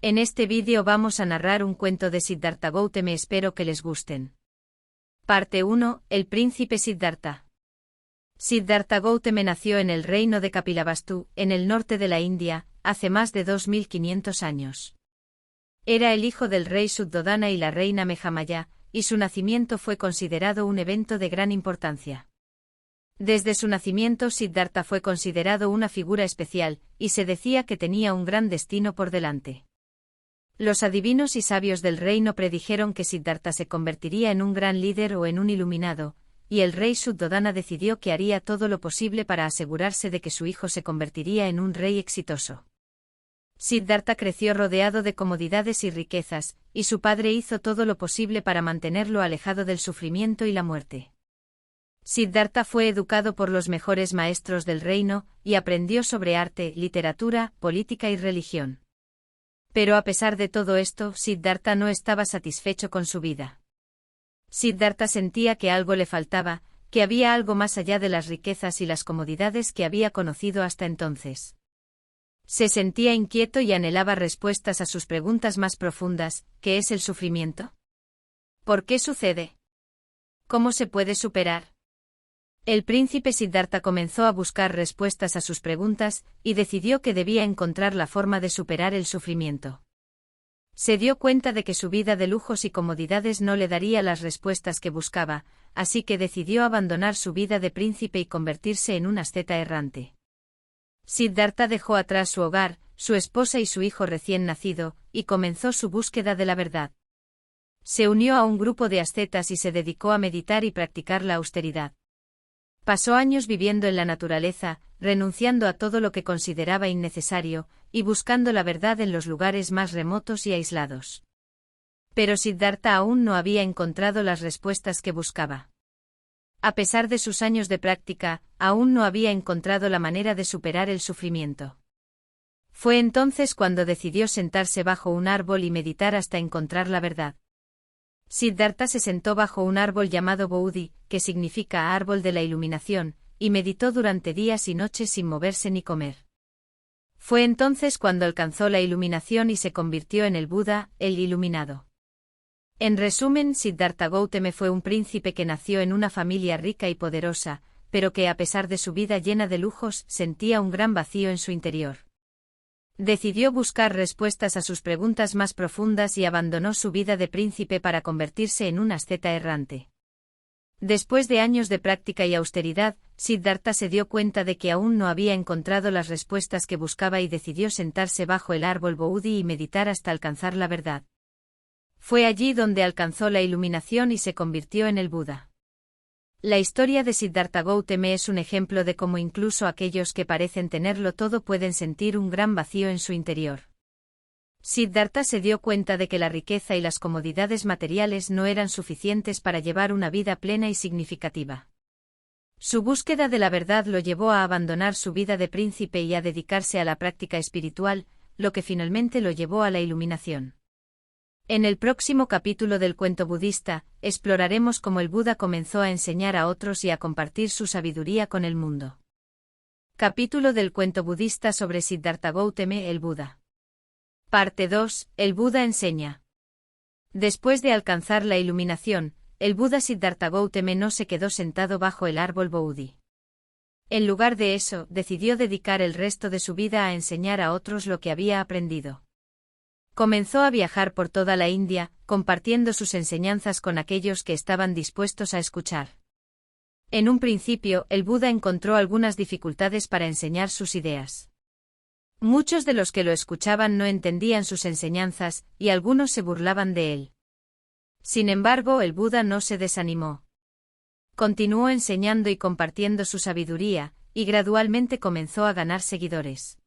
En este vídeo vamos a narrar un cuento de Siddhartha Gautama, espero que les gusten. Parte 1, El príncipe Siddhartha. Siddhartha Gautama nació en el reino de Kapilavastu, en el norte de la India, hace más de 2500 años. Era el hijo del rey Suddhodana y la reina Mahamaya, y su nacimiento fue considerado un evento de gran importancia. Desde su nacimiento Siddhartha fue considerado una figura especial, y se decía que tenía un gran destino por delante. Los adivinos y sabios del reino predijeron que Siddhartha se convertiría en un gran líder o en un iluminado, y el rey Suddhodana decidió que haría todo lo posible para asegurarse de que su hijo se convertiría en un rey exitoso. Siddhartha creció rodeado de comodidades y riquezas, y su padre hizo todo lo posible para mantenerlo alejado del sufrimiento y la muerte. Siddhartha fue educado por los mejores maestros del reino, y aprendió sobre arte, literatura, política y religión. Pero a pesar de todo esto, Siddhartha no estaba satisfecho con su vida. Siddhartha sentía que algo le faltaba, que había algo más allá de las riquezas y las comodidades que había conocido hasta entonces. Se sentía inquieto y anhelaba respuestas a sus preguntas más profundas: ¿qué es el sufrimiento? ¿Por qué sucede? ¿Cómo se puede superar? El príncipe Siddhartha comenzó a buscar respuestas a sus preguntas, y decidió que debía encontrar la forma de superar el sufrimiento. Se dio cuenta de que su vida de lujos y comodidades no le daría las respuestas que buscaba, así que decidió abandonar su vida de príncipe y convertirse en un asceta errante. Siddhartha dejó atrás su hogar, su esposa y su hijo recién nacido, y comenzó su búsqueda de la verdad. Se unió a un grupo de ascetas y se dedicó a meditar y practicar la austeridad. Pasó años viviendo en la naturaleza, renunciando a todo lo que consideraba innecesario, y buscando la verdad en los lugares más remotos y aislados. Pero Siddhartha aún no había encontrado las respuestas que buscaba. A pesar de sus años de práctica, aún no había encontrado la manera de superar el sufrimiento. Fue entonces cuando decidió sentarse bajo un árbol y meditar hasta encontrar la verdad. Siddhartha se sentó bajo un árbol llamado Bodhi, que significa árbol de la iluminación, y meditó durante días y noches sin moverse ni comer. Fue entonces cuando alcanzó la iluminación y se convirtió en el Buda, el iluminado. En resumen, Siddhartha Gautama fue un príncipe que nació en una familia rica y poderosa, pero que a pesar de su vida llena de lujos, sentía un gran vacío en su interior. Decidió buscar respuestas a sus preguntas más profundas y abandonó su vida de príncipe para convertirse en un asceta errante. Después de años de práctica y austeridad, Siddhartha se dio cuenta de que aún no había encontrado las respuestas que buscaba y decidió sentarse bajo el árbol Bodhi y meditar hasta alcanzar la verdad. Fue allí donde alcanzó la iluminación y se convirtió en el Buda. La historia de Siddhartha Gautama es un ejemplo de cómo incluso aquellos que parecen tenerlo todo pueden sentir un gran vacío en su interior. Siddhartha se dio cuenta de que la riqueza y las comodidades materiales no eran suficientes para llevar una vida plena y significativa. Su búsqueda de la verdad lo llevó a abandonar su vida de príncipe y a dedicarse a la práctica espiritual, lo que finalmente lo llevó a la iluminación. En el próximo capítulo del cuento budista, exploraremos cómo el Buda comenzó a enseñar a otros y a compartir su sabiduría con el mundo. Capítulo del cuento budista sobre Siddhartha Gautama, el Buda. Parte 2, El Buda enseña. Después de alcanzar la iluminación, el Buda Siddhartha Gautama no se quedó sentado bajo el árbol Bodhi. En lugar de eso, decidió dedicar el resto de su vida a enseñar a otros lo que había aprendido. Comenzó a viajar por toda la India, compartiendo sus enseñanzas con aquellos que estaban dispuestos a escuchar. En un principio, el Buda encontró algunas dificultades para enseñar sus ideas. Muchos de los que lo escuchaban no entendían sus enseñanzas, y algunos se burlaban de él. Sin embargo, el Buda no se desanimó. Continuó enseñando y compartiendo su sabiduría, y gradualmente comenzó a ganar seguidores.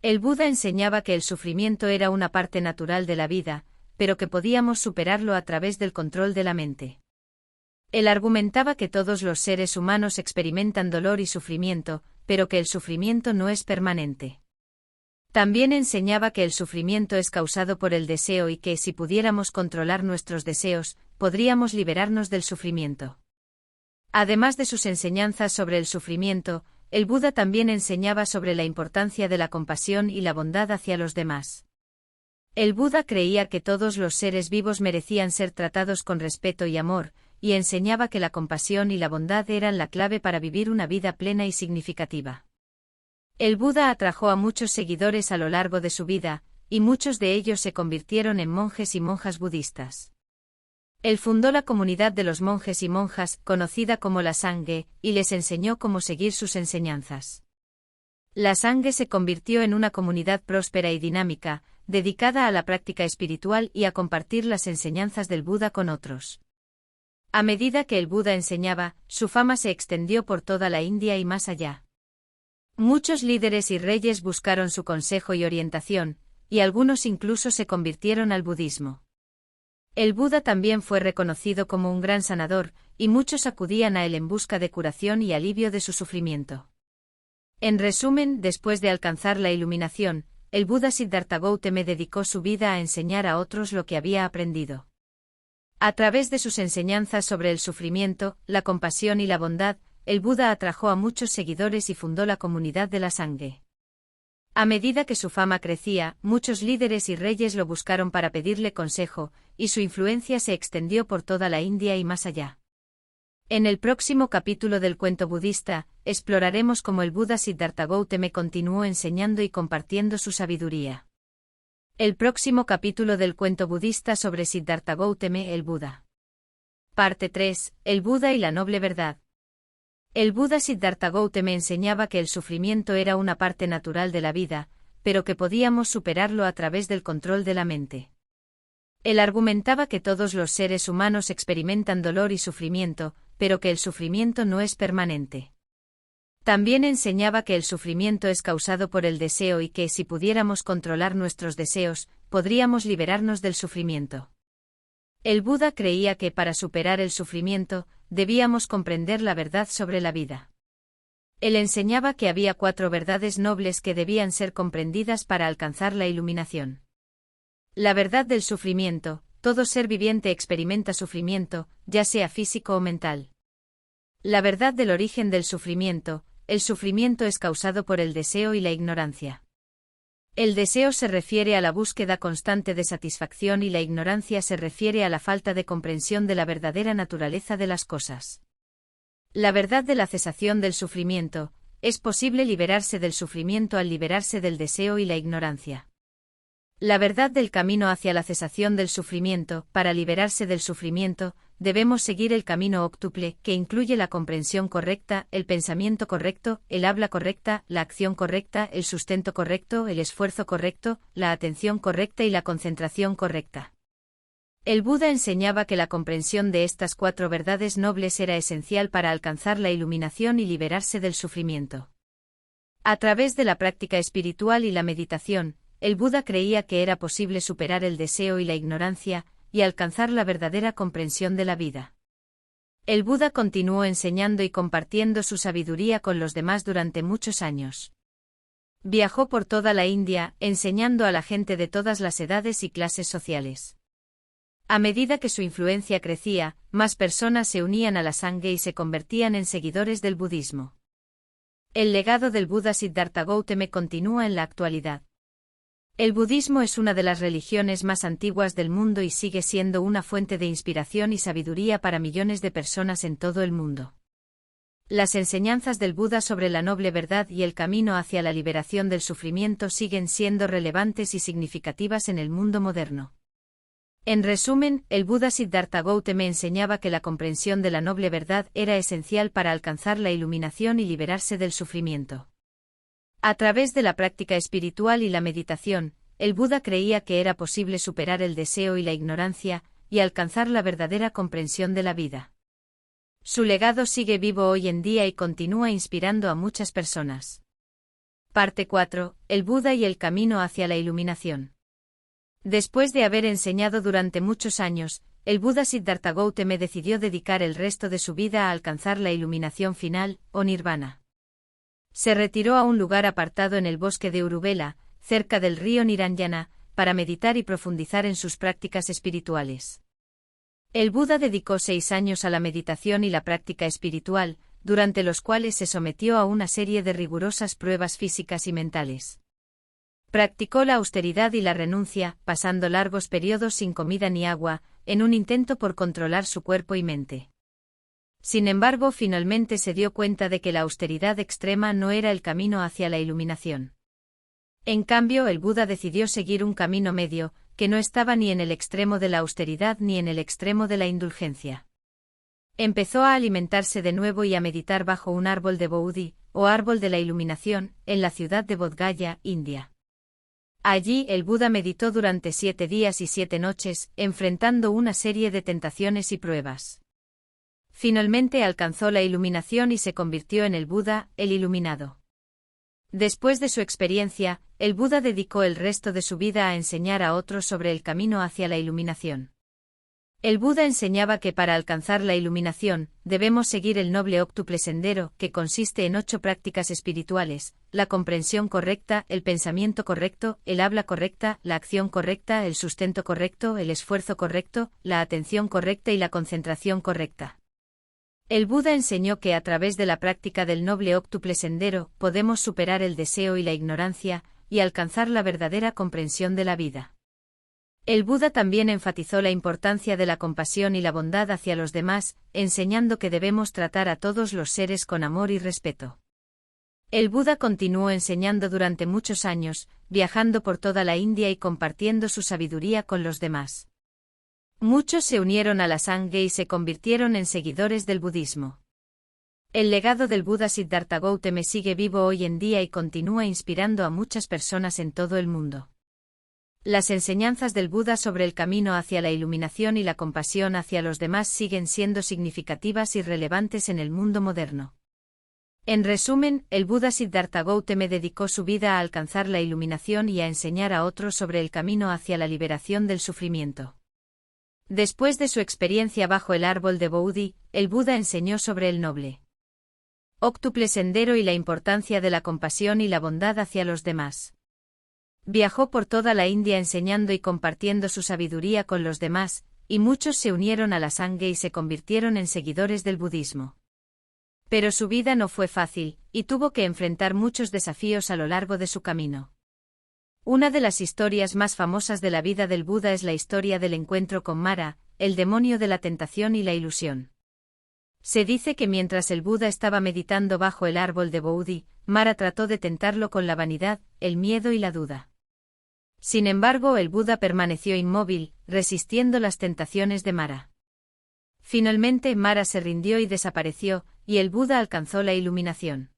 El Buda enseñaba que el sufrimiento era una parte natural de la vida, pero que podíamos superarlo a través del control de la mente. Él argumentaba que todos los seres humanos experimentan dolor y sufrimiento, pero que el sufrimiento no es permanente. También enseñaba que el sufrimiento es causado por el deseo y que si pudiéramos controlar nuestros deseos, podríamos liberarnos del sufrimiento. Además de sus enseñanzas sobre el sufrimiento, el Buda también enseñaba sobre la importancia de la compasión y la bondad hacia los demás. El Buda creía que todos los seres vivos merecían ser tratados con respeto y amor, y enseñaba que la compasión y la bondad eran la clave para vivir una vida plena y significativa. El Buda atrajo a muchos seguidores a lo largo de su vida, y muchos de ellos se convirtieron en monjes y monjas budistas. Él fundó la comunidad de los monjes y monjas, conocida como la Sanghe, y les enseñó cómo seguir sus enseñanzas. La Sanghe se convirtió en una comunidad próspera y dinámica, dedicada a la práctica espiritual y a compartir las enseñanzas del Buda con otros. A medida que el Buda enseñaba, su fama se extendió por toda la India y más allá. Muchos líderes y reyes buscaron su consejo y orientación, y algunos incluso se convirtieron al budismo. El Buda también fue reconocido como un gran sanador, y muchos acudían a él en busca de curación y alivio de su sufrimiento. En resumen, después de alcanzar la iluminación, el Buda Siddhartha Gautama dedicó su vida a enseñar a otros lo que había aprendido. A través de sus enseñanzas sobre el sufrimiento, la compasión y la bondad, el Buda atrajo a muchos seguidores y fundó la comunidad de la Sanghe. A medida que su fama crecía, muchos líderes y reyes lo buscaron para pedirle consejo, y su influencia se extendió por toda la India y más allá. En el próximo capítulo del cuento budista, exploraremos cómo el Buda Siddhartha Gautama continuó enseñando y compartiendo su sabiduría. El próximo capítulo del cuento budista sobre Siddhartha Gautama el Buda. Parte 3. El Buda y la noble verdad. El Buda Siddhartha Gautama enseñaba que el sufrimiento era una parte natural de la vida, pero que podíamos superarlo a través del control de la mente. Él argumentaba que todos los seres humanos experimentan dolor y sufrimiento, pero que el sufrimiento no es permanente. También enseñaba que el sufrimiento es causado por el deseo y que si pudiéramos controlar nuestros deseos, podríamos liberarnos del sufrimiento. El Buda creía que para superar el sufrimiento, debíamos comprender la verdad sobre la vida. Él enseñaba que había 4 verdades nobles que debían ser comprendidas para alcanzar la iluminación. La verdad del sufrimiento: todo ser viviente experimenta sufrimiento, ya sea físico o mental. La verdad del origen del sufrimiento: el sufrimiento es causado por el deseo y la ignorancia. El deseo se refiere a la búsqueda constante de satisfacción y la ignorancia se refiere a la falta de comprensión de la verdadera naturaleza de las cosas. La verdad de la cesación del sufrimiento: es posible liberarse del sufrimiento al liberarse del deseo y la ignorancia. La verdad del camino hacia la cesación del sufrimiento: para liberarse del sufrimiento, debemos seguir el camino óctuple, que incluye la comprensión correcta, el pensamiento correcto, el habla correcta, la acción correcta, el sustento correcto, el esfuerzo correcto, la atención correcta y la concentración correcta. El Buda enseñaba que la comprensión de estas 4 verdades nobles era esencial para alcanzar la iluminación y liberarse del sufrimiento. A través de la práctica espiritual y la meditación, el Buda creía que era posible superar el deseo y la ignorancia, y alcanzar la verdadera comprensión de la vida. El Buda continuó enseñando y compartiendo su sabiduría con los demás durante muchos años. Viajó por toda la India, enseñando a la gente de todas las edades y clases sociales. A medida que su influencia crecía, más personas se unían a la Sanghe y se convertían en seguidores del budismo. El legado del Buda Siddhartha Gautama continúa en la actualidad. El budismo es una de las religiones más antiguas del mundo y sigue siendo una fuente de inspiración y sabiduría para millones de personas en todo el mundo. Las enseñanzas del Buda sobre la noble verdad y el camino hacia la liberación del sufrimiento siguen siendo relevantes y significativas en el mundo moderno. En resumen, el Buda Siddhartha Gautama enseñaba que la comprensión de la noble verdad era esencial para alcanzar la iluminación y liberarse del sufrimiento. A través de la práctica espiritual y la meditación, el Buda creía que era posible superar el deseo y la ignorancia, y alcanzar la verdadera comprensión de la vida. Su legado sigue vivo hoy en día y continúa inspirando a muchas personas. Parte 4. El Buda y el camino hacia la iluminación. Después de haber enseñado durante muchos años, el Buda Siddhartha Gautama decidió dedicar el resto de su vida a alcanzar la iluminación final, o nirvana. Se retiró a un lugar apartado en el bosque de Uruvela, cerca del río Niranjana, para meditar y profundizar en sus prácticas espirituales. El Buda dedicó 6 años a la meditación y la práctica espiritual, durante los cuales se sometió a una serie de rigurosas pruebas físicas y mentales. Practicó la austeridad y la renuncia, pasando largos periodos sin comida ni agua, en un intento por controlar su cuerpo y mente. Sin embargo, finalmente se dio cuenta de que la austeridad extrema no era el camino hacia la iluminación. En cambio, el Buda decidió seguir un camino medio, que no estaba ni en el extremo de la austeridad ni en el extremo de la indulgencia. Empezó a alimentarse de nuevo y a meditar bajo un árbol de Bodhi, o árbol de la iluminación, en la ciudad de Bodh Gaya, India. Allí el Buda meditó durante 7 días y 7 noches, enfrentando una serie de tentaciones y pruebas. Finalmente alcanzó la iluminación y se convirtió en el Buda, el iluminado. Después de su experiencia, el Buda dedicó el resto de su vida a enseñar a otros sobre el camino hacia la iluminación. El Buda enseñaba que para alcanzar la iluminación, debemos seguir el noble óctuple sendero, que consiste en 8 prácticas espirituales: la comprensión correcta, el pensamiento correcto, el habla correcta, la acción correcta, el sustento correcto, el esfuerzo correcto, la atención correcta y la concentración correcta. El Buda enseñó que a través de la práctica del noble óctuple sendero, podemos superar el deseo y la ignorancia, y alcanzar la verdadera comprensión de la vida. El Buda también enfatizó la importancia de la compasión y la bondad hacia los demás, enseñando que debemos tratar a todos los seres con amor y respeto. El Buda continuó enseñando durante muchos años, viajando por toda la India y compartiendo su sabiduría con los demás. Muchos se unieron a la Sangha y se convirtieron en seguidores del budismo. El legado del Buda Siddhartha Gautama sigue vivo hoy en día y continúa inspirando a muchas personas en todo el mundo. Las enseñanzas del Buda sobre el camino hacia la iluminación y la compasión hacia los demás siguen siendo significativas y relevantes en el mundo moderno. En resumen, el Buda Siddhartha Gautama dedicó su vida a alcanzar la iluminación y a enseñar a otros sobre el camino hacia la liberación del sufrimiento. Después de su experiencia bajo el árbol de Bodhi, el Buda enseñó sobre el noble óctuple sendero y la importancia de la compasión y la bondad hacia los demás. Viajó por toda la India enseñando y compartiendo su sabiduría con los demás, y muchos se unieron a la Sangha y se convirtieron en seguidores del budismo. Pero su vida no fue fácil, y tuvo que enfrentar muchos desafíos a lo largo de su camino. Una de las historias más famosas de la vida del Buda es la historia del encuentro con Mara, el demonio de la tentación y la ilusión. Se dice que mientras el Buda estaba meditando bajo el árbol de Bodhi, Mara trató de tentarlo con la vanidad, el miedo y la duda. Sin embargo, el Buda permaneció inmóvil, resistiendo las tentaciones de Mara. Finalmente Mara se rindió y desapareció, y el Buda alcanzó la iluminación.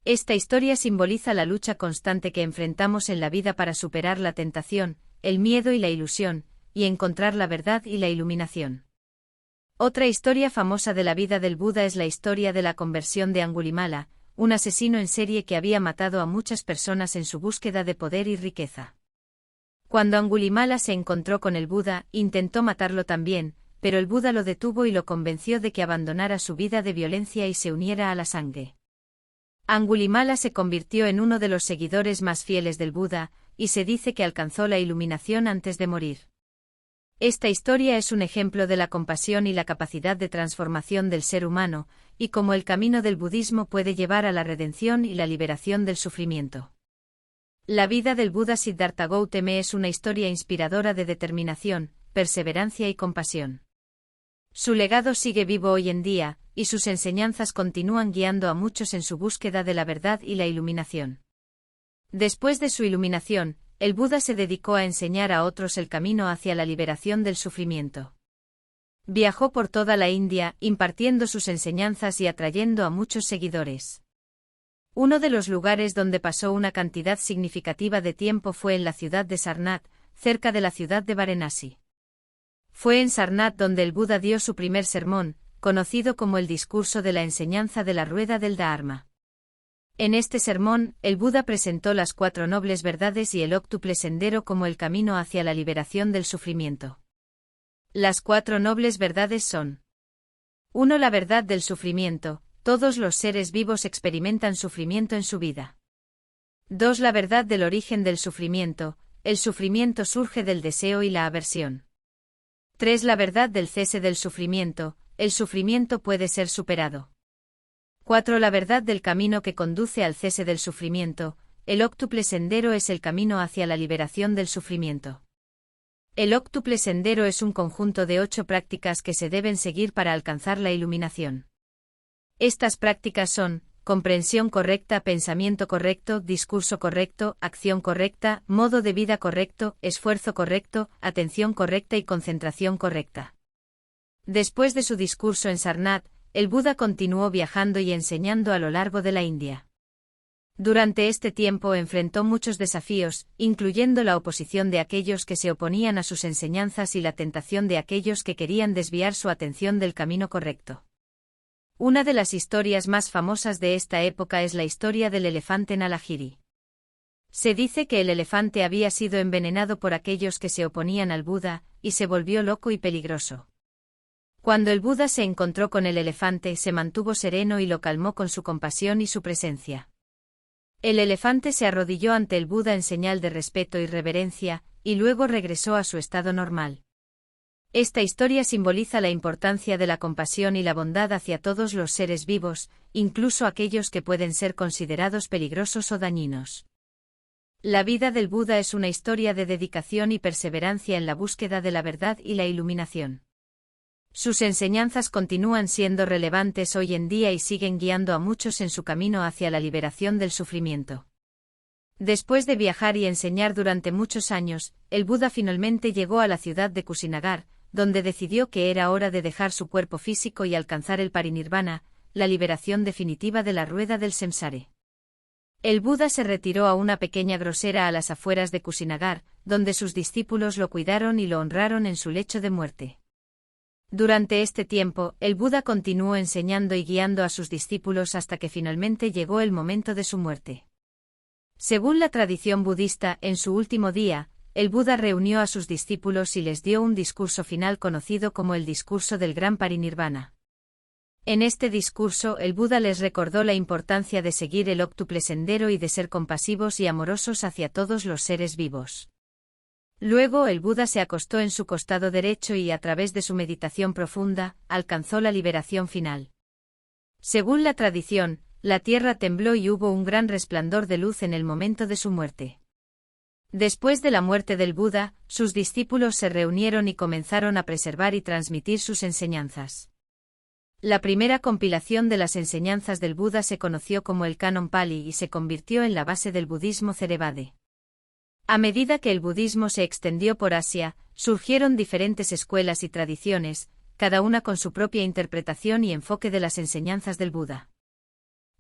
Esta historia simboliza la lucha constante que enfrentamos en la vida para superar la tentación, el miedo y la ilusión, y encontrar la verdad y la iluminación. Otra historia famosa de la vida del Buda es la historia de la conversión de Angulimala, un asesino en serie que había matado a muchas personas en su búsqueda de poder y riqueza. Cuando Angulimala se encontró con el Buda, intentó matarlo también, pero el Buda lo detuvo y lo convenció de que abandonara su vida de violencia y se uniera a la Sangha. Angulimala se convirtió en uno de los seguidores más fieles del Buda, y se dice que alcanzó la iluminación antes de morir. Esta historia es un ejemplo de la compasión y la capacidad de transformación del ser humano, y cómo el camino del budismo puede llevar a la redención y la liberación del sufrimiento. La vida del Buda Siddhartha Gautama es una historia inspiradora de determinación, perseverancia y compasión. Su legado sigue vivo hoy en día, y sus enseñanzas continúan guiando a muchos en su búsqueda de la verdad y la iluminación. Después de su iluminación, el Buda se dedicó a enseñar a otros el camino hacia la liberación del sufrimiento. Viajó por toda la India, impartiendo sus enseñanzas y atrayendo a muchos seguidores. Uno de los lugares donde pasó una cantidad significativa de tiempo fue en la ciudad de Sarnath, cerca de la ciudad de Varanasi. Fue en Sarnath donde el Buda dio su primer sermón, conocido como el discurso de la enseñanza de la rueda del Dharma. En este sermón, el Buda presentó las 4 nobles verdades y el óctuple sendero como el camino hacia la liberación del sufrimiento. Las 4 nobles verdades son: 1. La verdad del sufrimiento: todos los seres vivos experimentan sufrimiento en su vida. 2. La verdad del origen del sufrimiento: el sufrimiento surge del deseo y la aversión. 3. La verdad del cese del sufrimiento: el sufrimiento puede ser superado. 4. La verdad del camino que conduce al cese del sufrimiento: el óctuple sendero es el camino hacia la liberación del sufrimiento. El óctuple sendero es un conjunto de 8 prácticas que se deben seguir para alcanzar la iluminación. Estas prácticas son: comprensión correcta, pensamiento correcto, discurso correcto, acción correcta, modo de vida correcto, esfuerzo correcto, atención correcta y concentración correcta. Después de su discurso en Sarnath, el Buda continuó viajando y enseñando a lo largo de la India. Durante este tiempo enfrentó muchos desafíos, incluyendo la oposición de aquellos que se oponían a sus enseñanzas y la tentación de aquellos que querían desviar su atención del camino correcto. Una de las historias más famosas de esta época es la historia del elefante Nalagiri. Se dice que el elefante había sido envenenado por aquellos que se oponían al Buda, y se volvió loco y peligroso. Cuando el Buda se encontró con el elefante, se mantuvo sereno y lo calmó con su compasión y su presencia. El elefante se arrodilló ante el Buda en señal de respeto y reverencia, y luego regresó a su estado normal. Esta historia simboliza la importancia de la compasión y la bondad hacia todos los seres vivos, incluso aquellos que pueden ser considerados peligrosos o dañinos. La vida del Buda es una historia de dedicación y perseverancia en la búsqueda de la verdad y la iluminación. Sus enseñanzas continúan siendo relevantes hoy en día y siguen guiando a muchos en su camino hacia la liberación del sufrimiento. Después de viajar y enseñar durante muchos años, el Buda finalmente llegó a la ciudad de Kusinagar, donde decidió que era hora de dejar su cuerpo físico y alcanzar el parinirvana, la liberación definitiva de la rueda del samsara. El Buda se retiró a una pequeña grosera a las afueras de Kusinagar, donde sus discípulos lo cuidaron y lo honraron en su lecho de muerte. Durante este tiempo, el Buda continuó enseñando y guiando a sus discípulos hasta que finalmente llegó el momento de su muerte. Según la tradición budista, en su último día, el Buda reunió a sus discípulos y les dio un discurso final conocido como el discurso del gran parinirvana. En este discurso, el Buda les recordó la importancia de seguir el óctuple sendero y de ser compasivos y amorosos hacia todos los seres vivos. Luego el Buda se acostó en su costado derecho y, a través de su meditación profunda, alcanzó la liberación final. Según la tradición, la tierra tembló y hubo un gran resplandor de luz en el momento de su muerte. Después de la muerte del Buda, sus discípulos se reunieron y comenzaron a preservar y transmitir sus enseñanzas. La primera compilación de las enseñanzas del Buda se conoció como el Canon Pali y se convirtió en la base del budismo Theravada. A medida que el budismo se extendió por Asia, surgieron diferentes escuelas y tradiciones, cada una con su propia interpretación y enfoque de las enseñanzas del Buda.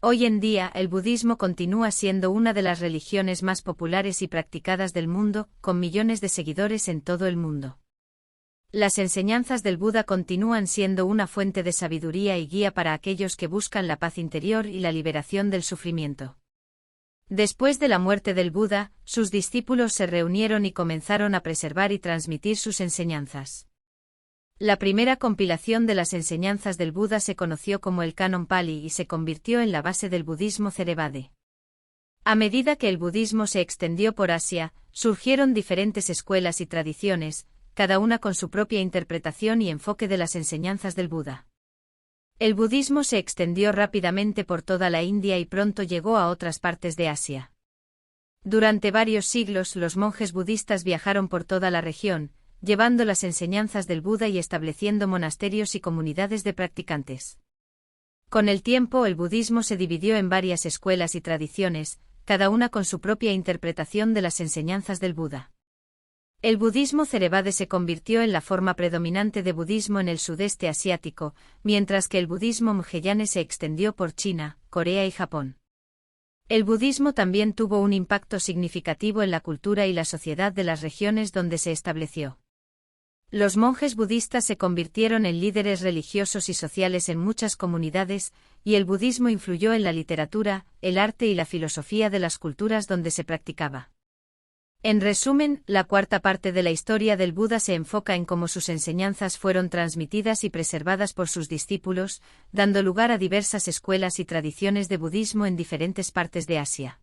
Hoy en día, el budismo continúa siendo una de las religiones más populares y practicadas del mundo, con millones de seguidores en todo el mundo. Las enseñanzas del Buda continúan siendo una fuente de sabiduría y guía para aquellos que buscan la paz interior y la liberación del sufrimiento. Después de la muerte del Buda, sus discípulos se reunieron y comenzaron a preservar y transmitir sus enseñanzas. La primera compilación de las enseñanzas del Buda se conoció como el Canon Pali y se convirtió en la base del budismo Theravada. A medida que el budismo se extendió por Asia, surgieron diferentes escuelas y tradiciones, cada una con su propia interpretación y enfoque de las enseñanzas del Buda. El budismo se extendió rápidamente por toda la India y pronto llegó a otras partes de Asia. Durante varios siglos los monjes budistas viajaron por toda la región, llevando las enseñanzas del Buda y estableciendo monasterios y comunidades de practicantes. Con el tiempo el budismo se dividió en varias escuelas y tradiciones, cada una con su propia interpretación de las enseñanzas del Buda. El budismo Theravada se convirtió en la forma predominante de budismo en el sudeste asiático, mientras que el budismo Mahayana se extendió por China, Corea y Japón. El budismo también tuvo un impacto significativo en la cultura y la sociedad de las regiones donde se estableció. Los monjes budistas se convirtieron en líderes religiosos y sociales en muchas comunidades, y el budismo influyó en la literatura, el arte y la filosofía de las culturas donde se practicaba. En resumen, la cuarta parte de la historia del Buda se enfoca en cómo sus enseñanzas fueron transmitidas y preservadas por sus discípulos, dando lugar a diversas escuelas y tradiciones de budismo en diferentes partes de Asia.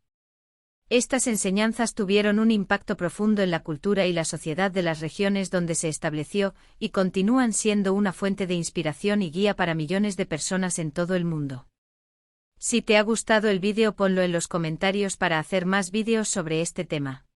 Estas enseñanzas tuvieron un impacto profundo en la cultura y la sociedad de las regiones donde se estableció, y continúan siendo una fuente de inspiración y guía para millones de personas en todo el mundo. Si te ha gustado el vídeo ponlo en los comentarios para hacer más vídeos sobre este tema.